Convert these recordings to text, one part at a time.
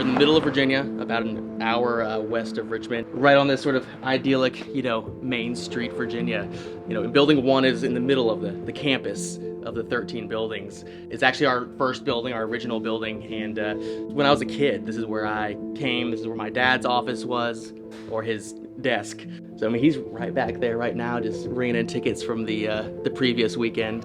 in the middle of Virginia, about an hour west of Richmond, right on this sort of idyllic, Main Street, Virginia. Building 1 is in the middle of the campus of the 13 buildings. It's actually our first building, our original building, and when I was a kid, this is where I came, this is where my dad's office was, or his desk. So, he's right back there right now, just ringing in tickets from the previous weekend.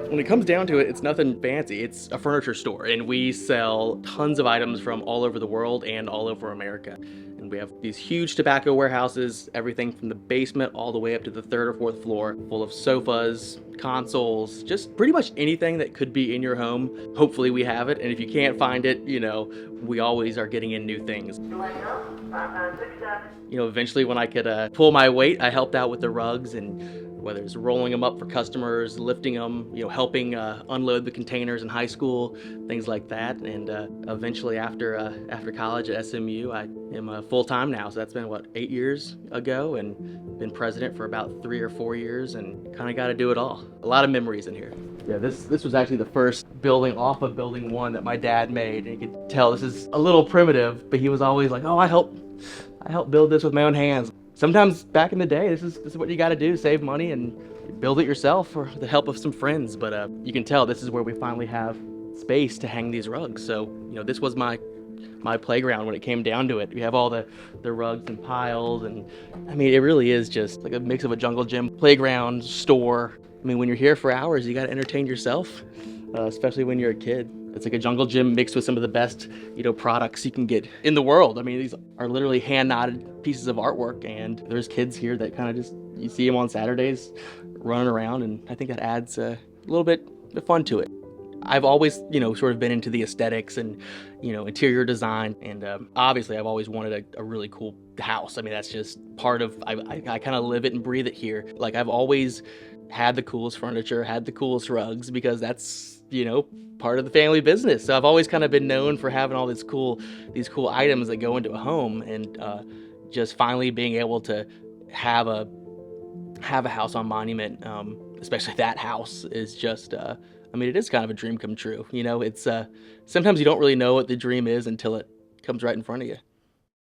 When it comes down to it, it's nothing fancy. It's a furniture store, and we sell tons of items from all over the world and all over America. And we have these huge tobacco warehouses, everything from the basement all the way up to the 3rd or 4th floor, full of sofas, consoles, just pretty much anything that could be in your home. Hopefully we have it, and if you can't find it, we always are getting in new things. Eventually when I could pull my weight, I helped out with the rugs, and whether it's rolling them up for customers, lifting them, helping unload the containers in high school, things like that. And eventually after college at SMU, I am full-time now. So that's been, 8 years ago, and been president for about 3 or 4 years, and kind of got to do it all. A lot of memories in here. Yeah, this was actually the first building off of building 1 that my dad made. And you could tell this is a little primitive, but he was always like, oh, I helped build this with my own hands. Sometimes back in the day, this is what you got to do, save money and build it yourself or the help of some friends. But you can tell this is where we finally have space to hang these rugs. So, this was my playground when it came down to it. We have all the rugs and piles, and it really is just like a mix of a jungle gym, playground, store. When you're here for hours, you got to entertain yourself, especially when you're a kid. It's like a jungle gym mixed with some of the best, products you can get in the world. These are literally hand-knotted pieces of artwork, and there's kids here that kind of just, you see them on Saturdays running around, and I think that adds a little bit of fun to it. I've always, sort of been into the aesthetics and, interior design, and obviously I've always wanted a really cool house. That's just part of, I kind of live it and breathe it here. Like, I've always had the coolest furniture, had the coolest rugs, because that's, part of the family business. So I've always kind of been known for having all these cool items that go into a home, and just finally being able to have a house on Monument, especially that house, is just, it is kind of a dream come true. It's sometimes you don't really know what the dream is until it comes right in front of you.